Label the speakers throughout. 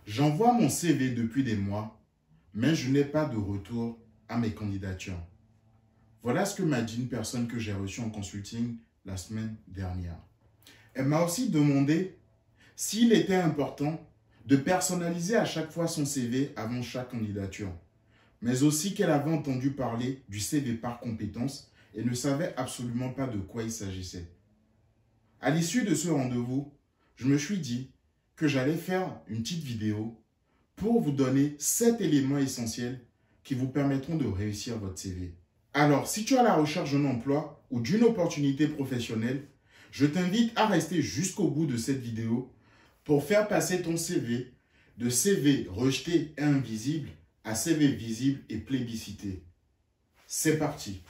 Speaker 1: J'envoie mon CV depuis des mois, mais je n'ai pas de retour à mes candidatures. Voilà ce que m'a dit une personne que j'ai reçue en consulting la semaine dernière. Elle m'a aussi demandé s'il était important de personnaliser à chaque fois son CV avant chaque candidature, mais aussi qu'elle avait entendu parler du CV par compétences et ne savait absolument pas de quoi il s'agissait. À l'issue de ce rendez-vous, je me suis dit que j'allais faire une petite vidéo pour vous donner 7 éléments essentiels qui vous permettront de réussir votre CV. Alors, si tu es à la recherche d'un emploi ou d'une opportunité professionnelle, je t'invite à rester jusqu'au bout de cette vidéo pour faire passer ton CV de CV rejeté et invisible à CV visible et plébiscité. C'est parti!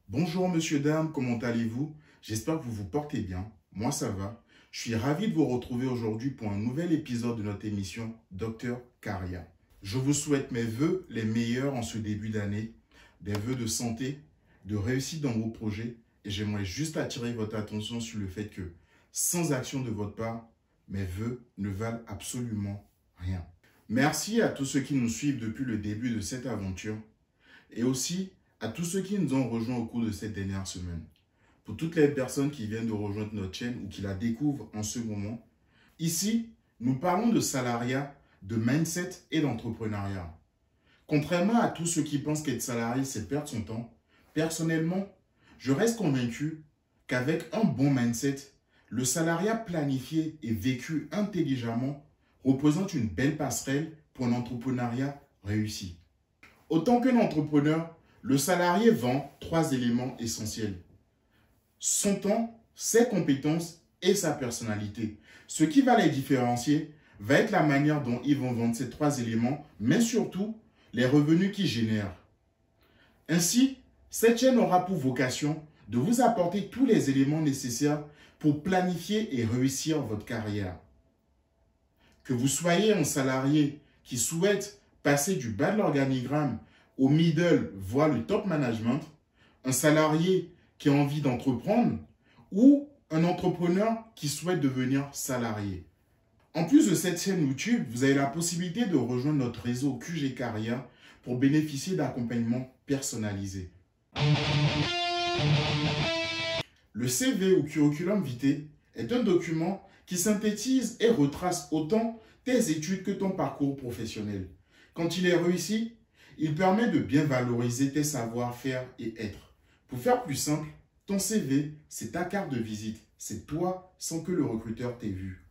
Speaker 1: Bonjour monsieur, dame, comment allez-vous? J'espère que vous vous portez bien. Moi ça va. Je suis ravi de vous retrouver aujourd'hui pour un nouvel épisode de notre émission Docteur Caria. Je vous souhaite mes vœux les meilleurs en ce début d'année, des vœux de santé, de réussite dans vos projets, et j'aimerais juste attirer votre attention sur le fait que sans action de votre part, mes vœux ne valent absolument rien. Merci à tous ceux qui nous suivent depuis le début de cette aventure et aussi à tous ceux qui nous ont rejoints au cours de cette dernière semaine. Pour toutes les personnes qui viennent de rejoindre notre chaîne ou qui la découvrent en ce moment, ici, nous parlons de salariat, de mindset et d'entrepreneuriat. Contrairement à tous ceux qui pensent qu'être salarié, c'est perdre son temps, personnellement, je reste convaincu qu'avec un bon mindset, le salariat planifié et vécu intelligemment représente une belle passerelle pour un entrepreneuriat réussi. Autant qu'un entrepreneur, le salarié vend 3 éléments essentiels: son temps, ses compétences et sa personnalité. Ce qui va les différencier va être la manière dont ils vont vendre ces 3 éléments, mais surtout les revenus qu'ils génèrent. Ainsi, cette chaîne aura pour vocation de vous apporter tous les éléments nécessaires pour planifier et réussir votre carrière. Que vous soyez un salarié qui souhaite passer du bas de l'organigramme au middle, voire le top management, un salarié qui a envie d'entreprendre ou un entrepreneur qui souhaite devenir salarié. En plus de cette chaîne YouTube, vous avez la possibilité de rejoindre notre réseau QG Caria pour bénéficier d'accompagnement personnalisé. Le CV ou curriculum vitae est un document qui synthétise et retrace autant tes études que ton parcours professionnel. Quand il est réussi, il permet de bien valoriser tes savoir-faire et être. Pour faire plus simple, ton CV, c'est ta carte de visite. C'est toi sans que le recruteur t'ait vu.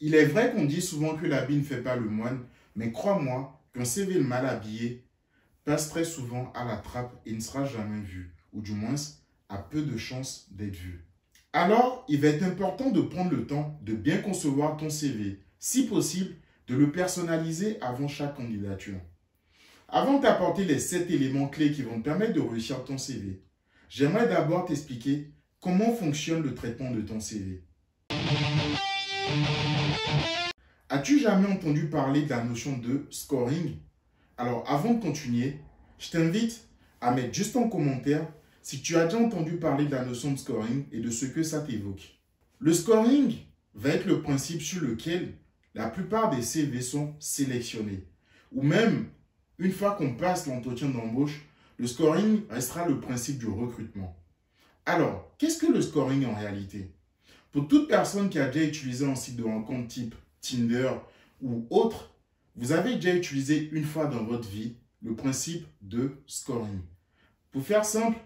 Speaker 1: Il est vrai qu'on dit souvent que l'habit ne fait pas le moine, mais crois-moi qu'un CV mal habillé passe très souvent à la trappe et ne sera jamais vu, ou du moins a peu de chances d'être vu. Alors, il va être important de prendre le temps de bien concevoir ton CV, si possible, de le personnaliser avant chaque candidature. Avant de t'apporter les 7 éléments clés qui vont te permettre de réussir ton CV, j'aimerais d'abord t'expliquer comment fonctionne le traitement de ton CV. As-tu jamais entendu parler de la notion de scoring? Alors, avant de continuer, je t'invite à mettre juste en commentaire si tu as déjà entendu parler de la notion de scoring et de ce que ça t'évoque. Le scoring va être le principe sur lequel la plupart des CV sont sélectionnés. Ou même, une fois qu'on passe l'entretien d'embauche, le scoring restera le principe du recrutement. Alors, qu'est-ce que le scoring en réalité? Pour toute personne qui a déjà utilisé un site de rencontre type Tinder ou autre, vous avez déjà utilisé une fois dans votre vie le principe de scoring. Pour faire simple,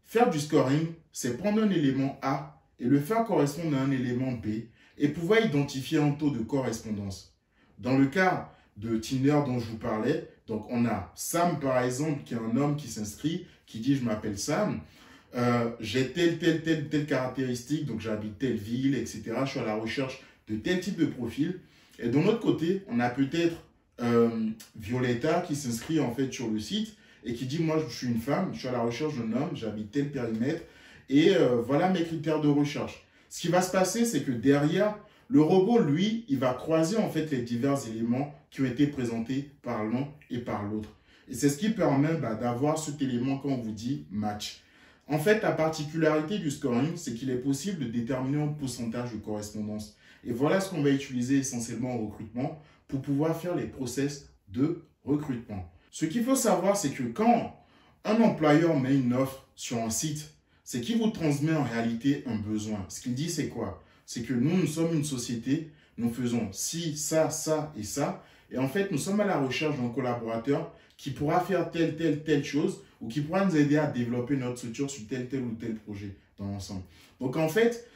Speaker 1: faire du scoring, c'est prendre un élément A et le faire correspondre à un élément B et pouvoir identifier un taux de correspondance. Dans le cas de Tinder dont je vous parlais, donc on a Sam par exemple qui est un homme qui s'inscrit, qui dit je m'appelle Sam, j'ai telle caractéristique, donc j'habite telle ville, etc. Je suis à la recherche de tel type de profil. Et de l'autre côté, on a peut-être Violetta qui s'inscrit en fait sur le site et qui dit moi je suis une femme, je suis à la recherche d'un homme, j'habite tel périmètre et voilà mes critères de recherche. Ce qui va se passer, c'est que derrière, le robot, lui, il va croiser en fait les divers éléments qui ont été présentés par l'un et par l'autre. Et c'est ce qui permet d'avoir cet élément qu'on vous dit match. En fait, la particularité du scoring, c'est qu'il est possible de déterminer un pourcentage de correspondance. Et voilà ce qu'on va utiliser essentiellement au recrutement pour pouvoir faire les process de recrutement. Ce qu'il faut savoir, c'est que quand un employeur met une offre sur un site, c'est qu'il vous transmet en réalité un besoin. Ce qu'il dit, c'est quoi? C'est que nous sommes une société, nous faisons ci, ça, ça et ça. Et en fait, nous sommes à la recherche d'un collaborateur qui pourra faire telle chose ou qui pourra nous aider à développer notre structure sur tel ou tel projet dans l'ensemble. Donc en fait,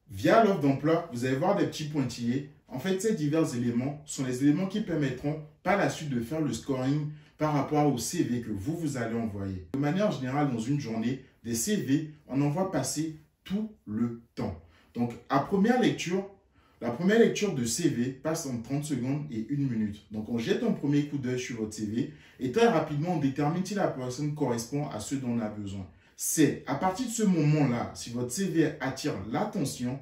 Speaker 1: via l'offre d'emploi, vous allez voir des petits pointillés. En fait, ces divers éléments sont les éléments qui permettront par la suite de faire le scoring par rapport au CV que vous allez envoyer. De manière générale, dans une journée, des CV, on en voit passer tout le temps. Donc, la première lecture de CV passe en 30 secondes et 1 minute. Donc, on jette un premier coup d'œil sur votre CV et très rapidement, on détermine si la personne correspond à ce dont on a besoin. C'est à partir de ce moment-là, si votre CV attire l'attention,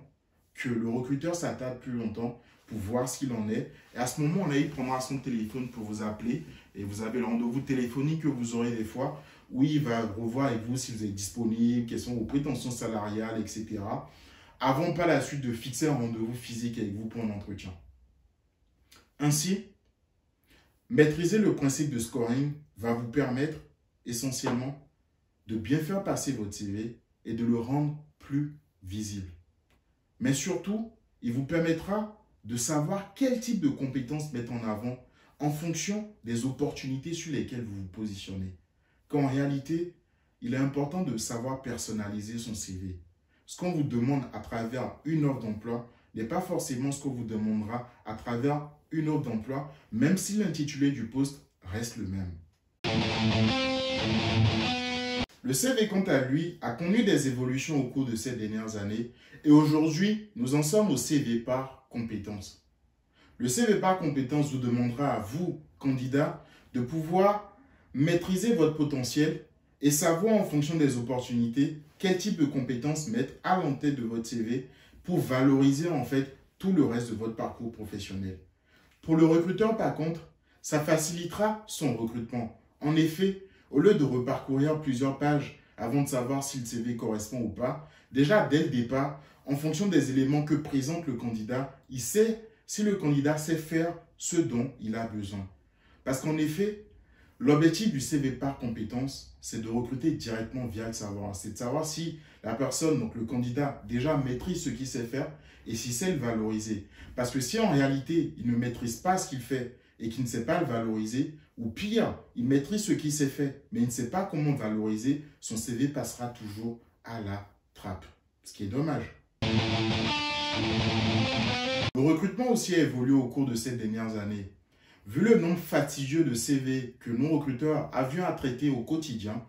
Speaker 1: que le recruteur s'attarde plus longtemps pour voir ce qu'il en est. Et à ce moment-là, il prendra son téléphone pour vous appeler et vous avez le rendez-vous téléphonique que vous aurez des fois où il va revoir avec vous si vous êtes disponible, quelles sont vos prétentions salariales, etc. Avant par la suite de fixer un rendez-vous physique avec vous pour un entretien. Ainsi, maîtriser le principe de scoring va vous permettre essentiellement de bien faire passer votre CV et de le rendre plus visible. Mais surtout, il vous permettra de savoir quel type de compétences mettre en avant en fonction des opportunités sur lesquelles vous vous positionnez. Qu'en réalité, il est important de savoir personnaliser son CV. Ce qu'on vous demande à travers une offre d'emploi n'est pas forcément ce qu'on vous demandera à travers une offre d'emploi, même si l'intitulé du poste reste le même. Le CV, quant à lui, a connu des évolutions au cours de ces dernières années et aujourd'hui, nous en sommes au CV par compétence. Le CV par compétence vous demandera à vous, candidat, de pouvoir maîtriser votre potentiel et savoir en fonction des opportunités quel type de compétences mettre à l'entête de votre CV pour valoriser en fait tout le reste de votre parcours professionnel. Pour le recruteur, par contre, ça facilitera son recrutement. En effet, au lieu de reparcourir plusieurs pages avant de savoir si le CV correspond ou pas, déjà dès le départ, en fonction des éléments que présente le candidat, il sait si le candidat sait faire ce dont il a besoin. Parce qu'en effet, l'objectif du CV par compétence, c'est de recruter directement via le savoir. C'est de savoir si la personne, donc le candidat, déjà maîtrise ce qu'il sait faire et si sait le valoriser. Parce que si en réalité, il ne maîtrise pas ce qu'il fait et qu'il ne sait pas le valoriser, ou pire, il maîtrise ce qu'il sait faire, mais il ne sait pas comment valoriser, son CV passera toujours à la trappe. Ce qui est dommage. Le recrutement aussi a évolué au cours de ces dernières années. Vu le nombre fastidieux de CV que nos recruteurs avions à traiter au quotidien,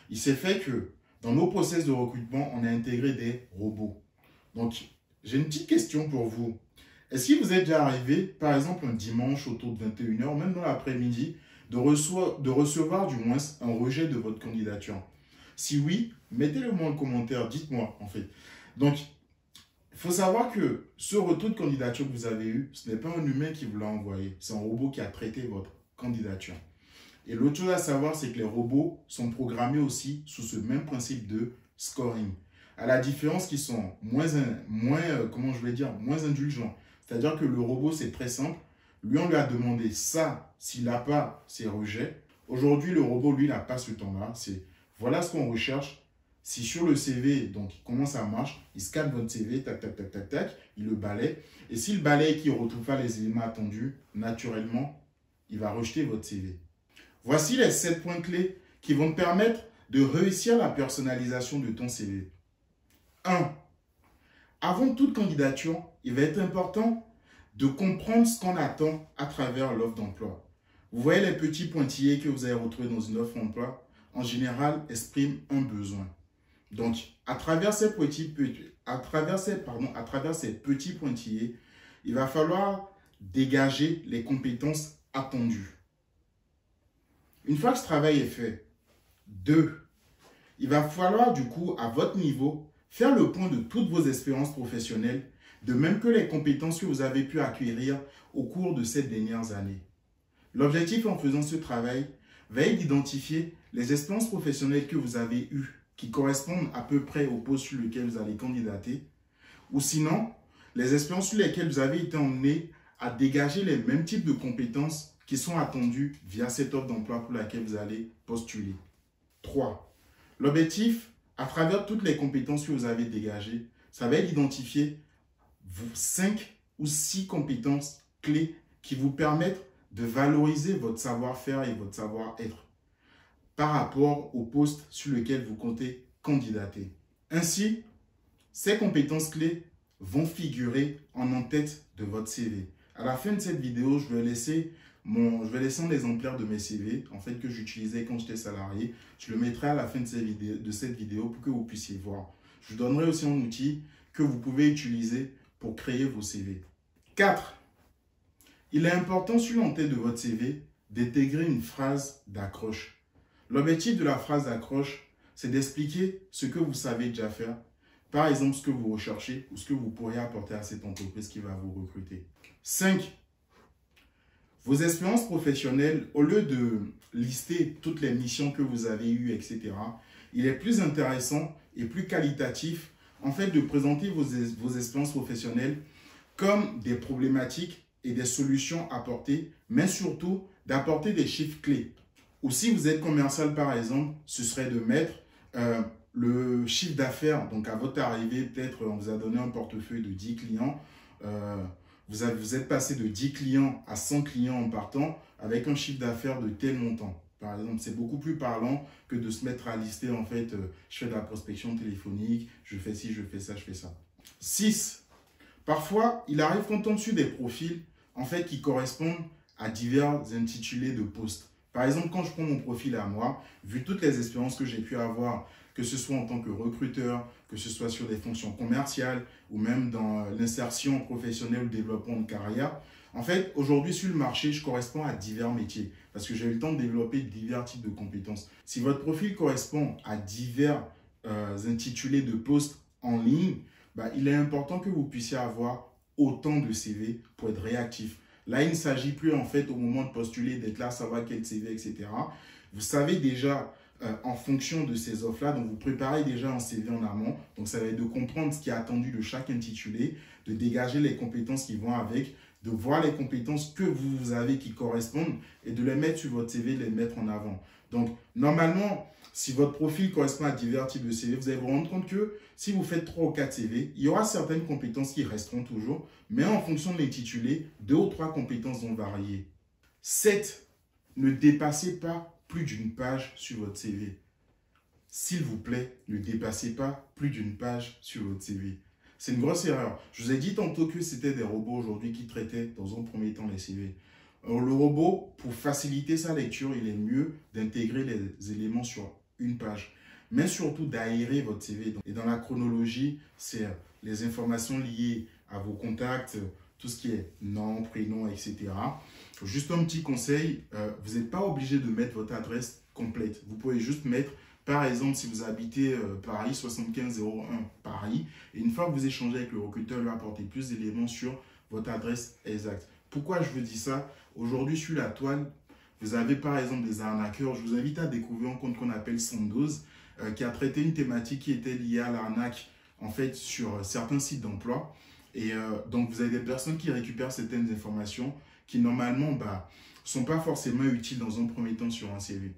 Speaker 1: il s'est fait que dans nos process de recrutement, on a intégré des robots. Donc, j'ai une petite question pour vous. Est-ce qu'il vous est déjà arrivé, par exemple un dimanche autour de 21 h, même dans l'après-midi, de recevoir du moins un rejet de votre candidature? Si oui, mettez-le moi en commentaire, dites-moi en fait. Donc, il faut savoir que ce retour de candidature que vous avez eu, ce n'est pas un humain qui vous l'a envoyé, c'est un robot qui a traité votre candidature. Et l'autre chose à savoir, c'est que les robots sont programmés aussi sous ce même principe de scoring. À la différence qu'ils sont moins indulgents. C'est-à-dire que le robot, c'est très simple. Lui, on lui a demandé ça, s'il n'a pas, c'est rejet. Aujourd'hui, le robot, lui, il n'a pas ce temps-là. C'est voilà ce qu'on recherche. Si sur le CV, donc comment ça marche, il scanne votre CV, tac, tac, tac, tac, tac, il le balaye. Et s'il balaye et qu'il ne retrouve pas les éléments attendus, naturellement, il va rejeter votre CV. Voici les 7 points clés qui vont te permettre de réussir la personnalisation de ton CV. 1. Avant toute candidature, il va être important de comprendre ce qu'on attend à travers l'offre d'emploi. Vous voyez les petits pointillés que vous allez retrouver dans une offre d'emploi, en général, expriment un besoin. Donc, à travers ces petits pointillés, il va falloir dégager les compétences attendues. Une fois que ce travail est fait, 2, il va falloir du coup, à votre niveau, faire le point de toutes vos expériences professionnelles, de même que les compétences que vous avez pu acquérir au cours de ces dernières années. L'objectif en faisant ce travail Veuillez d'identifier les expériences professionnelles que vous avez eues qui correspondent à peu près au poste sur lequel vous allez candidater. Ou sinon, les expériences sur lesquelles vous avez été emmené à dégager les mêmes types de compétences qui sont attendues via cette offre d'emploi pour laquelle vous allez postuler. 3. L'objectif, à travers toutes les compétences que vous avez dégagées, ça va être d'identifier 5 ou 6 compétences clés qui vous permettent de valoriser votre savoir-faire et votre savoir-être par rapport au poste sur lequel vous comptez candidater. Ainsi, ces compétences clés vont figurer en en-tête de votre CV. À la fin de cette vidéo, je vais laisser un exemplaire de mes CV, en fait, que j'utilisais quand j'étais salarié. Je le mettrai à la fin de cette vidéo pour que vous puissiez voir. Je vous donnerai aussi un outil que vous pouvez utiliser pour créer vos CV. 4. Il est important sur l'entête de votre CV d'intégrer une phrase d'accroche. L'objectif de la phrase d'accroche, c'est d'expliquer ce que vous savez déjà faire. Par exemple, ce que vous recherchez ou ce que vous pourriez apporter à cette entreprise qui va vous recruter. 5. Vos expériences professionnelles, au lieu de lister toutes les missions que vous avez eues, etc., il est plus intéressant et plus qualitatif, en fait, de présenter vos expériences professionnelles comme des problématiques et des solutions apportées, mais surtout d'apporter des chiffres clés. Ou si vous êtes commercial, par exemple, ce serait de mettre le chiffre d'affaires. Donc, à votre arrivée, peut-être on vous a donné un portefeuille de 10 clients. Vous êtes passé de 10 clients à 100 clients en partant avec un chiffre d'affaires de tel montant. Par exemple, c'est beaucoup plus parlant que de se mettre à lister, en fait, je fais de la prospection téléphonique, je fais ci, je fais ça, je fais ça. 6. Parfois, il arrive qu'on tombe sur des profils, en fait, qui correspondent à divers intitulés de postes. Par exemple, quand je prends mon profil à moi, vu toutes les expériences que j'ai pu avoir, que ce soit en tant que recruteur, que ce soit sur des fonctions commerciales ou même dans l'insertion professionnelle ou le développement de carrière, en fait, aujourd'hui sur le marché, je corresponds à divers métiers parce que j'ai eu le temps de développer divers types de compétences. Si votre profil correspond à divers intitulés de postes en ligne, il est important que vous puissiez avoir autant de CV pour être réactif. Là, il ne s'agit plus, en fait, au moment de postuler, d'être là, savoir quel CV, etc. Vous savez déjà, en fonction de ces offres-là, donc vous préparez déjà un CV en amont. Donc, ça va être de comprendre ce qui est attendu de chaque intitulé, de dégager les compétences qui vont avec, de voir les compétences que vous avez qui correspondent et de les mettre sur votre CV, de les mettre en avant. Donc, normalement, si votre profil correspond à divers types de CV, vous allez vous rendre compte que si vous faites 3 ou 4 CV, il y aura certaines compétences qui resteront toujours, mais en fonction de l'intitulé, 2 ou 3 compétences vont varier. 7. Ne dépassez pas plus d'une page sur votre CV. S'il vous plaît, ne dépassez pas plus d'une page sur votre CV. C'est une grosse erreur. Je vous ai dit tantôt que c'était des robots aujourd'hui qui traitaient dans un premier temps les CV. Alors, le robot, pour faciliter sa lecture, il est mieux d'intégrer les éléments sur une page, mais surtout d'aérer votre CV. Et dans la chronologie, c'est les informations liées à vos contacts, tout ce qui est nom, prénom, etc. Juste un petit conseil, vous n'êtes pas obligé de mettre votre adresse complète. Vous pouvez juste mettre, par exemple, si vous habitez Paris, 7501 Paris, et une fois que vous échangez avec le recruteur, il va apporter plus d'éléments sur votre adresse exacte. Pourquoi je vous dis ça? Aujourd'hui, sur la toile, vous avez par exemple des arnaqueurs. Je vous invite à découvrir un compte qu'on appelle Sandoz, qui a traité une thématique qui était liée à l'arnaque, en fait, sur certains sites d'emploi. Et donc, vous avez des personnes qui récupèrent certaines informations qui, normalement, sont pas forcément utiles dans un premier temps sur un CV.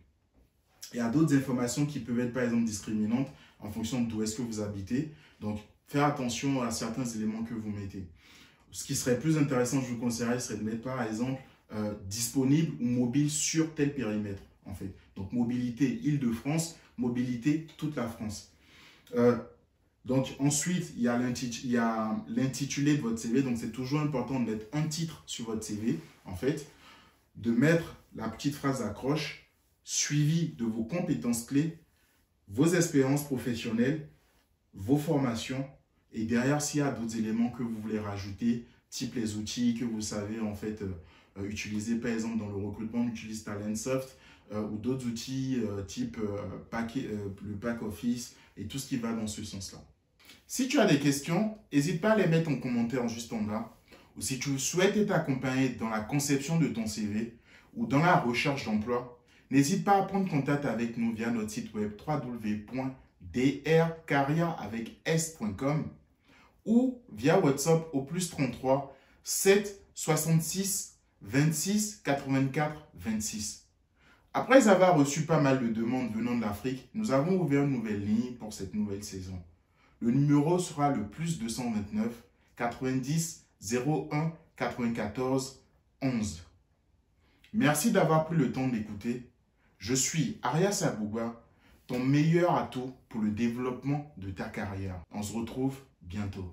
Speaker 1: Il y a d'autres informations qui peuvent être, par exemple, discriminantes en fonction d'où est-ce que vous habitez. Donc, faire attention à certains éléments que vous mettez. Ce qui serait plus intéressant, je vous conseillerais, serait de mettre, par exemple, disponible ou mobile sur tel périmètre, en fait. Donc, mobilité Île-de-France, mobilité toute la France. Donc, ensuite, il y a l'intitulé de votre CV. Donc, c'est toujours important de mettre un titre sur votre CV, en fait. De mettre la petite phrase d'accroche, suivie de vos compétences clés, vos expériences professionnelles, vos formations. Et derrière, s'il y a d'autres éléments que vous voulez rajouter, type les outils que vous savez, en fait, utiliser, par exemple, dans le recrutement, on utilise Talentsoft ou d'autres outils type le Pack Office et tout ce qui va dans ce sens-là. Si tu as des questions, n'hésite pas à les mettre en commentaire juste en bas. Ou si tu souhaites être accompagné dans la conception de ton CV ou dans la recherche d'emploi, N'hésite pas à prendre contact avec nous via notre site web www.drcaria.com ou via WhatsApp au +33 7 66 26 84 26. Après avoir reçu pas mal de demandes venant de l'Afrique, nous avons ouvert une nouvelle ligne pour cette nouvelle saison. Le numéro sera le +229 90 01 94 11. Merci d'avoir pris le temps d'écouter. Je suis Arias Abouba, ton meilleur atout pour le développement de ta carrière. On se retrouve bientôt.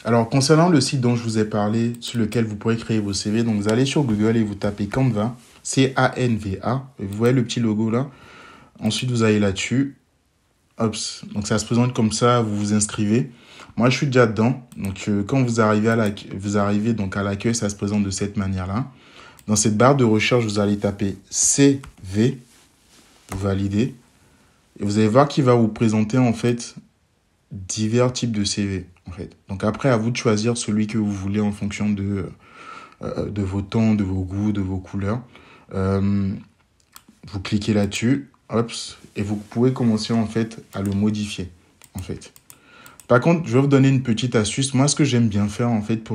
Speaker 1: Alors, concernant le site dont je vous ai parlé, sur lequel vous pourrez créer vos CV, donc vous allez sur Google et vous tapez Canva, C-A-N-V-A, vous voyez le petit logo là. Ensuite, vous allez là-dessus. Hop, donc ça se présente comme ça, vous vous inscrivez. Moi, je suis déjà dedans. Donc, quand vous arrivez à l'accueil, ça se présente de cette manière-là. Dans cette barre de recherche, vous allez taper CV, vous validez. Et vous allez voir qu'il va vous présenter en fait divers types de CV. En fait. Donc après, à vous de choisir celui que vous voulez en fonction de vos tons, de vos goûts, de vos couleurs. Vous cliquez là-dessus, hop, et vous pouvez commencer en fait à le modifier. En fait. Par contre, je vais vous donner une petite astuce. Moi, ce que j'aime bien faire, en fait,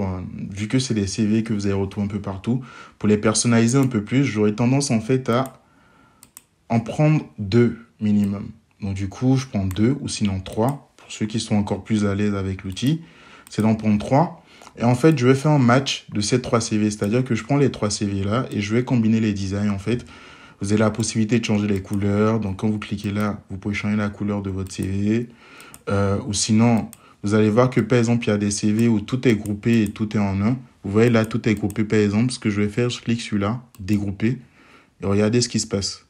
Speaker 1: vu que c'est des CV que vous allez retrouver un peu partout, pour les personnaliser un peu plus, j'aurais tendance, en fait, à en prendre 2 minimum. Donc, du coup, je prends 2 ou sinon 3. Pour ceux qui sont encore plus à l'aise avec l'outil, c'est d'en prendre 3. Et en fait, je vais faire un match de ces 3 CV. C'est-à-dire que je prends les 3 CV-là et je vais combiner les designs, en fait. Vous avez la possibilité de changer les couleurs. Donc, quand vous cliquez là, vous pouvez changer la couleur de votre CV. Ou sinon, vous allez voir que par exemple, il y a des CV où tout est groupé et tout est en un. Vous voyez là, tout est groupé par exemple. Ce que je vais faire, je clique sur là, dégrouper. Et regardez ce qui se passe.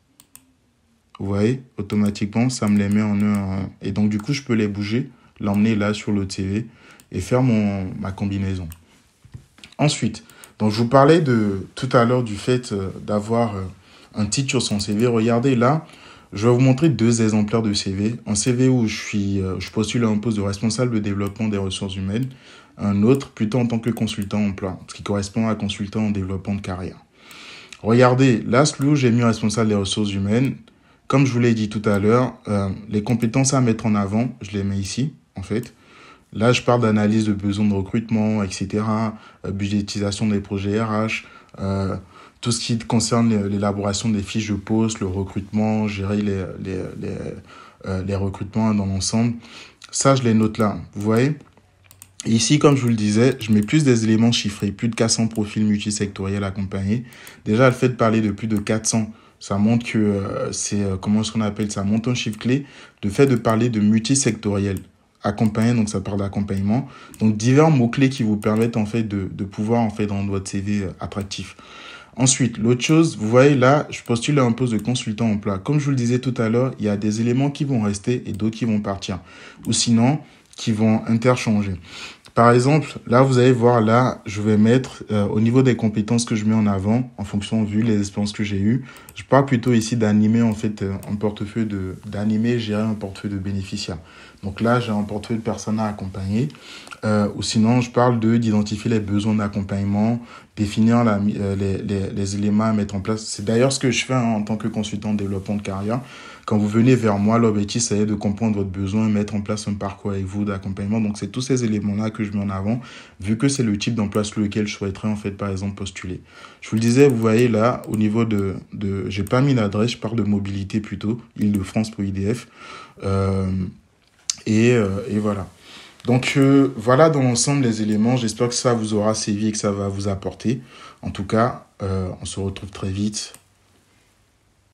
Speaker 1: Vous voyez, automatiquement, ça me les met en un. Et donc, du coup, je peux les bouger, l'emmener là sur l'autre CV et faire ma combinaison. Ensuite, donc je vous parlais tout à l'heure du fait d'avoir un titre sur son CV. Regardez là. Je vais vous montrer 2 exemplaires de CV. Un CV où je postule à un poste de responsable de développement des ressources humaines. Un autre plutôt en tant que consultant emploi, ce qui correspond à consultant en développement de carrière. Regardez, là, celui où j'ai mis responsable des ressources humaines. Comme je vous l'ai dit tout à l'heure, les compétences à mettre en avant, je les mets ici, en fait. Là, je parle d'analyse de besoins de recrutement, etc. Budgétisation des projets RH, tout ce qui concerne l'élaboration des fiches de poste, le recrutement, gérer les recrutements dans l'ensemble. Ça, je les note là. Vous voyez ? Et ici, comme je vous le disais, je mets plus des éléments chiffrés, plus de 400 profils multisectoriels accompagnés. Déjà, le fait de parler de plus de 400, ça montre que comment est-ce qu'on appelle ça ? Monte un chiffre clé. Le fait de parler de multisectoriel accompagné, donc ça parle d'accompagnement. Donc, divers mots-clés qui vous permettent en fait de pouvoir en fait rendre votre CV attractif. Ensuite, l'autre chose, vous voyez là, je postule à un poste de consultant emploi. Comme je vous le disais tout à l'heure, il y a des éléments qui vont rester et d'autres qui vont partir. Ou sinon, qui vont interchanger. Par exemple, là, vous allez voir, là, je vais mettre au niveau des compétences que je mets en avant, en fonction, vu les expériences que j'ai eues. Je parle plutôt ici d'animer, en fait, un portefeuille gérer un portefeuille de bénéficiaires. Donc là, j'ai un portefeuille de personnes à accompagner. Ou sinon, je parle d'identifier les besoins d'accompagnement, définir les éléments à mettre en place. C'est d'ailleurs ce que je fais en tant que consultant en développement de carrière. Quand vous venez vers moi, l'objectif, c'est de comprendre votre besoin et mettre en place un parcours avec vous d'accompagnement. Donc, c'est tous ces éléments-là que je mets en avant, vu que c'est le type d'emploi sur lequel je souhaiterais, en fait, par exemple, postuler. Je vous le disais, vous voyez là, au niveau j'ai pas mis l'adresse, je parle de mobilité plutôt, Île-de-France pour IDF. Et voilà. Donc, voilà dans l'ensemble les éléments. J'espère que ça vous aura sévi et que ça va vous apporter. En tout cas, on se retrouve très vite.